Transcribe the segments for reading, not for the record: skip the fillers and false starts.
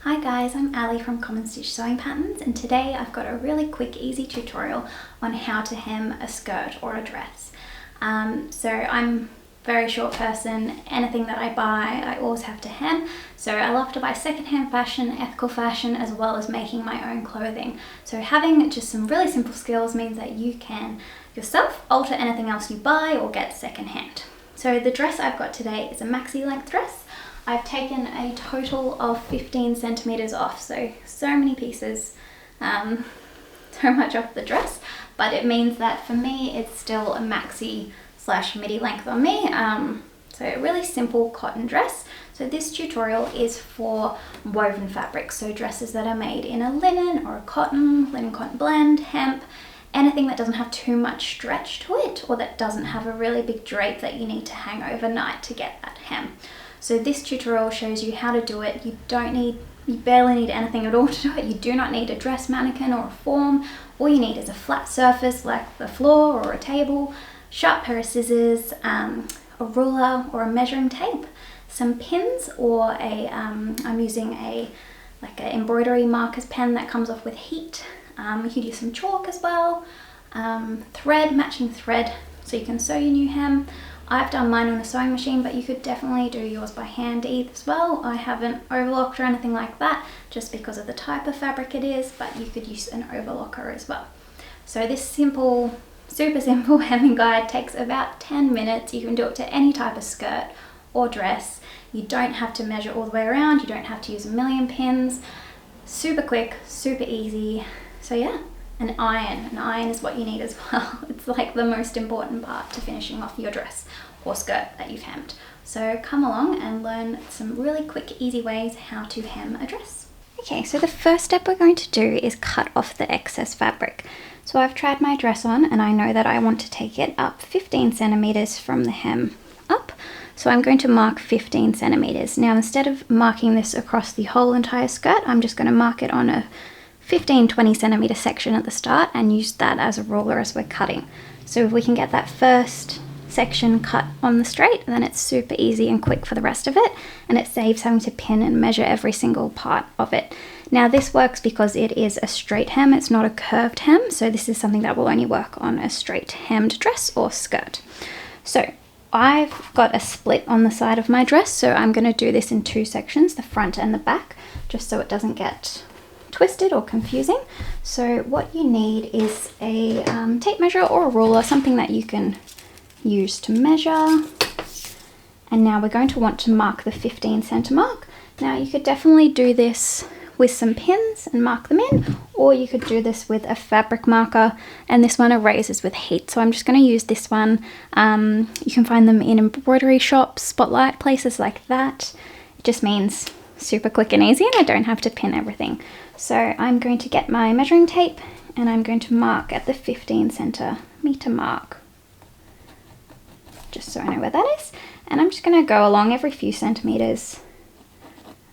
Hi guys, I'm Ali from Common Stitch Sewing Patterns, and today I've got a really quick, easy tutorial on how to hem a skirt or a dress. So I'm a very short person. Anything that I buy, I always have to hem. So I love to buy secondhand fashion, ethical fashion, as well as making my own clothing. So having just some really simple skills means that you can yourself alter anything else you buy or get secondhand. So the dress I've got today is a maxi length dress. I've taken a total of 15 centimeters off, so many pieces, so much off the dress, but it means that for me it's still a maxi / midi length on me. So a really simple cotton dress. So this tutorial is for woven fabrics, so dresses that are made in a linen or a linen cotton blend, hemp, anything that doesn't have too much stretch to it or that doesn't have a really big drape that you need to hang overnight to get that hem. So this tutorial shows you how to do it. You barely need anything at all to do it. You do not need a dress mannequin or a form. All you need is a flat surface like the floor or a table, sharp pair of scissors, a ruler or a measuring tape, some pins, or I'm using an embroidery marker's pen that comes off with heat. You could use some chalk as well, thread, matching thread, so you can sew your new hem. I've done mine on a sewing machine, but you could definitely do yours by hand as well. I haven't overlocked or anything like that, just because of the type of fabric it is, but you could use an overlocker as well. So this super simple hemming guide takes about 10 minutes. You can do it to any type of skirt or dress. You don't have to measure all the way around. You don't have to use a million pins. Super quick, super easy. So yeah. An iron is what you need as well. It's like the most important part to finishing off your dress or skirt that you've hemmed. So come along and learn some really quick, easy ways how to hem a dress. Okay, so the first step we're going to do is cut off the excess fabric. So I've tried my dress on and I know that I want to take it up 15 centimeters from the hem up. So I'm going to mark 15 centimeters. Now instead of marking this across the whole entire skirt, I'm just going to mark it on a 15-20 centimeter section at the start and use that as a ruler as we're cutting. So if we can get that first section cut on the straight, then it's super easy and quick for the rest of it, and it saves having to pin and measure every single part of it. Now this works because it is a straight hem, it's not a curved hem, so this is something that will only work on a straight hemmed dress or skirt. So I've got a split on the side of my dress, so I'm going to do this in two sections, the front and the back, just so it doesn't get twisted or confusing. So what you need is a tape measure or a ruler, something that you can use to measure. And now we're going to want to mark the 15 center mark. Now you could definitely do this with some pins and mark them in, or you could do this with a fabric marker, and this one erases with heat. So I'm just going to use this one. You can find them in embroidery shops, spotlight, places like that. It just means super quick and easy, and I don't have to pin everything. So I'm going to get my measuring tape and I'm going to mark at the 15 centimeter mark, just so I know where that is. And I'm just going to go along every few centimeters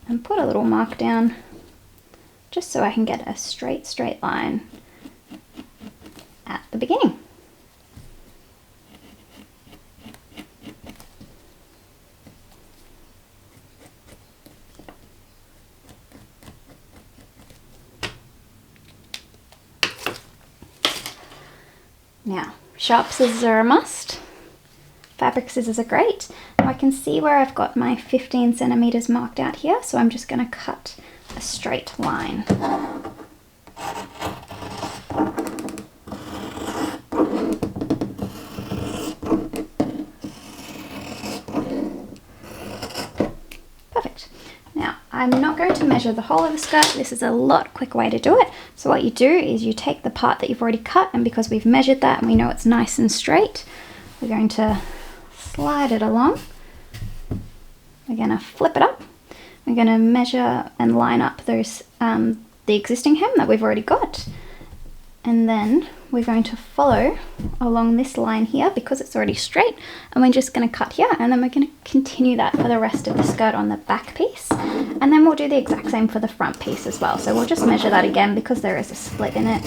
and put a little mark down, just so I can get a straight line at the beginning. Now, sharp scissors are a must. Fabric scissors are great. Now I can see where I've got my 15 centimeters marked out here, so I'm just going to cut a straight line. Perfect. Now, I'm not going to measure the whole of the skirt. This is a quick way to do it. So what you do is you take the part that you've already cut, and because we've measured that and we know it's nice and straight, we're going to slide it along. We're going to flip it up. We're going to measure and line up those the existing hem that we've already got. And then we're going to follow along this line here because it's already straight, and we're just going to cut here, and then we're going to continue that for the rest of the skirt on the back piece, and then we'll do the exact same for the front piece as well. So we'll just measure that again because there is a split in it.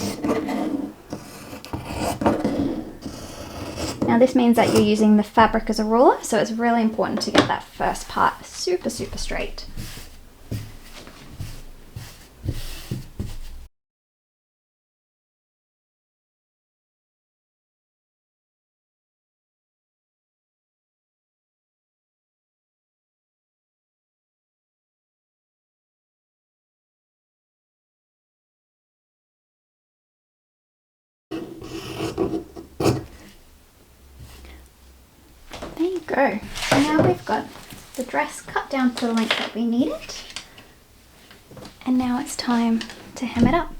Now this means that you're using the fabric as a ruler, so it's really important to get that first part super straight. go. So now we've got the dress cut down to the length that we need it. And now it's time to hem it up.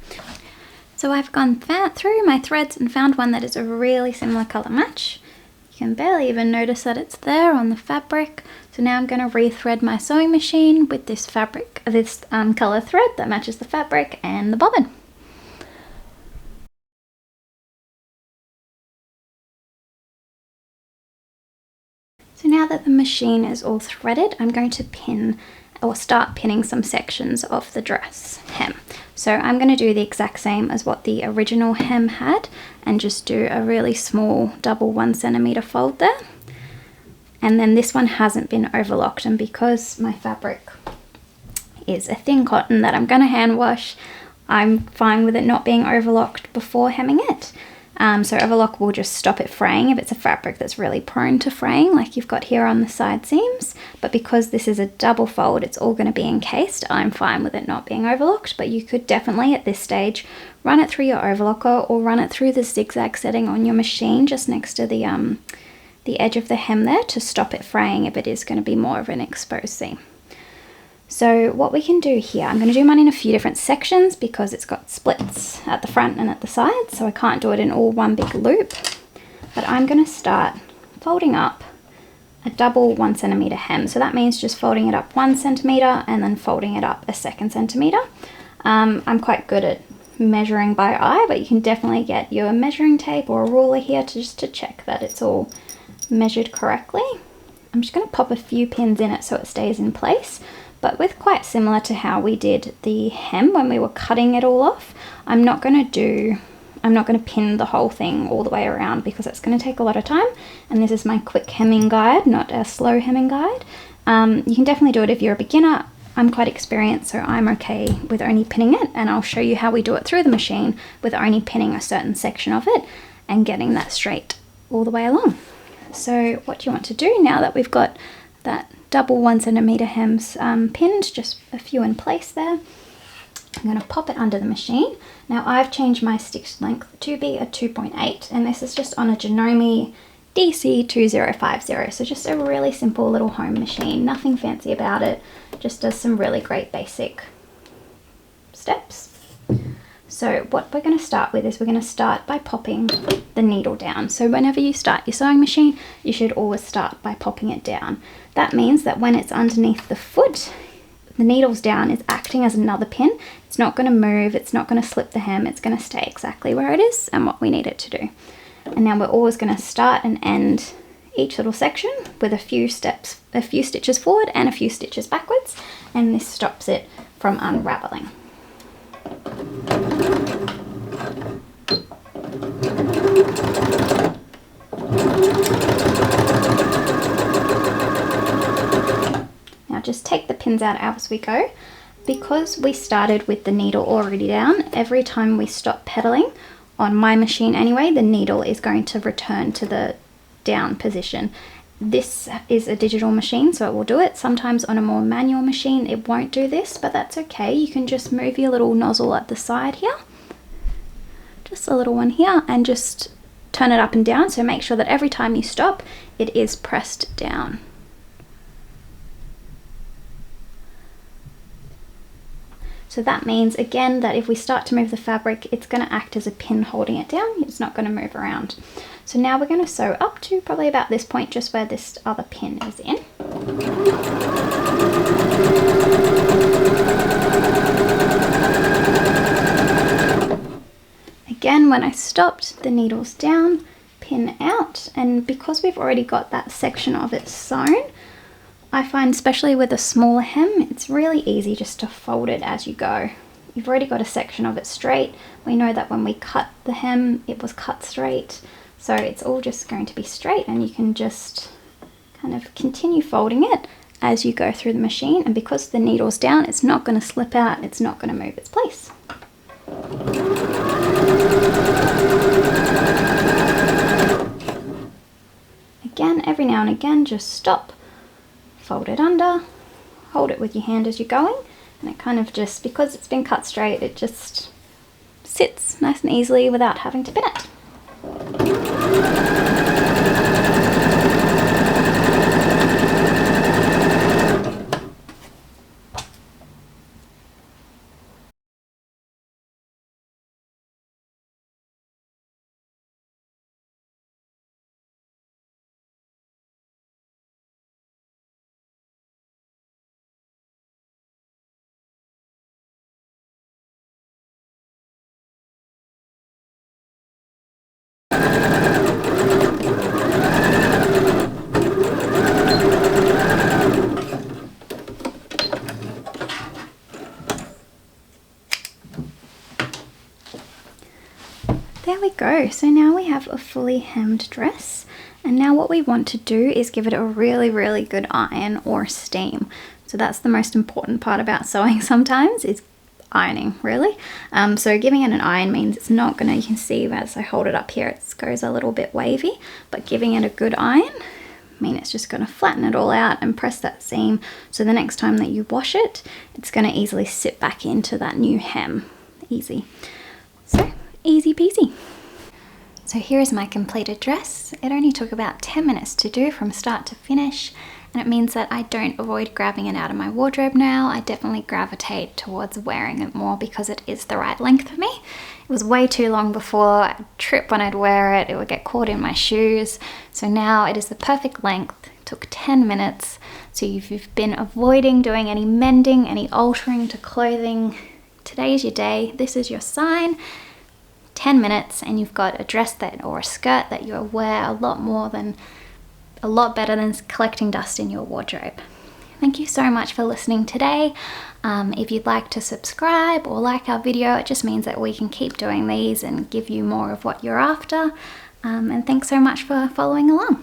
So I've gone through my threads and found one that is a really similar colour match. You can barely even notice that it's there on the fabric. So now I'm going to rethread my sewing machine with this fabric, this colour thread that matches the fabric and the bobbin. So now that the machine is all threaded, I'm going to pin or start pinning some sections of the dress hem. So I'm going to do the exact same as what the original hem had and just do a really small double 1 centimeter fold there. And then this one hasn't been overlocked, and because my fabric is a thin cotton that I'm going to hand wash, I'm fine with it not being overlocked before hemming it. So overlock will just stop it fraying if it's a fabric that's really prone to fraying, like you've got here on the side seams. But because this is a double fold, it's all going to be encased. I'm fine with it not being overlocked, but you could definitely at this stage run it through your overlocker or run it through the zigzag setting on your machine just next to the edge of the hem there to stop it fraying if it is going to be more of an exposed seam. So what we can do here, I'm going to do mine in a few different sections because it's got splits at the front and at the sides, so I can't do it in all one big loop. But I'm going to start folding up a double 1 centimeter hem. So that means just folding it up 1 centimeter and then folding it up a 2nd centimeter. I'm quite good at measuring by eye, but you can definitely get your measuring tape or a ruler here just to check that it's all measured correctly. I'm just going to pop a few pins in it so it stays in place. But with quite similar to how we did the hem when we were cutting it all off, I'm not going to pin the whole thing all the way around because it's going to take a lot of time. And this is my quick hemming guide, not a slow hemming guide. You can definitely do it if you're a beginner. I'm quite experienced, so I'm okay with only pinning it, and I'll show you how we do it through the machine with only pinning a certain section of it and getting that straight all the way along. So what you want to do now that we've got that double 1 centimeter hems pinned, just a few in place there, I'm going to pop it under the machine. Now I've changed my stitch length to be a 2.8, and this is just on a Janome DC2050, so just a really simple little home machine, nothing fancy about it, just does some really great basic steps. So what we're going to start with is we're going to start by popping the needle down. So whenever you start your sewing machine, you should always start by popping it down. That means that when it's underneath the foot, the needle's down is acting as another pin. It's not going to move, it's not going to slip the hem, it's going to stay exactly where it is and what we need it to do. And now we're always going to start and end each little section with a few stitches forward and a few stitches backwards, and this stops it from unraveling. Now just take the pins out as we go. Because we started with the needle already down, every time we stop pedaling, on my machine anyway, the needle is going to return to the down position. This is a digital machine, so it will do it. Sometimes on a more manual machine it won't do this, but that's okay. You can just move your little nozzle at the side here, just a little one here, and just turn it up and down, so make sure that every time you stop it is pressed down. So that means again that if we start to move the fabric, it's going to act as a pin holding it down. It's not going to move around. So now we're going to sew up to probably about this point, just where this other pin is in. Again, when I stopped, the needle's down, pin out, and because we've already got that section of it sewn, I find especially with a smaller hem, it's really easy just to fold it as you go. You've already got a section of it straight. We know that when we cut the hem, it was cut straight. So it's all just going to be straight, and you can just kind of continue folding it as you go through the machine. And because the needle's down, it's not going to slip out, it's not going to move its place. Again, every now and again, just stop, fold it under, hold it with your hand as you're going, and it kind of just, because it's been cut straight, it just sits nice and easily without having to pin it. go. So now we have a fully hemmed dress, and now what we want to do is give it a really good iron or steam. So that's the most important part about sewing sometimes, is ironing, really. So giving it an iron means it's not gonna, you can see as I hold it up here, it goes a little bit wavy, but giving it a good iron, it's just gonna flatten it all out and press that seam, so the next time that you wash it, it's gonna easily sit back into that new hem. Easy. So, easy peasy. So here is my completed dress. It only took about 10 minutes to do from start to finish, and it means that I don't avoid grabbing it out of my wardrobe now. I definitely gravitate towards wearing it more because it is the right length for me. It was way too long before. I'd trip when I'd wear it, it would get caught in my shoes. So now it is the perfect length. It took 10 minutes. So if you've been avoiding doing any mending, any altering to clothing, today's your day. This is your sign. 10 minutes and you've got a dress that, or a skirt that you'll wear a lot better than collecting dust in your wardrobe. Thank you so much for listening today. If you'd like to subscribe or like our video, it just means that we can keep doing these and give you more of what you're after. And thanks so much for following along.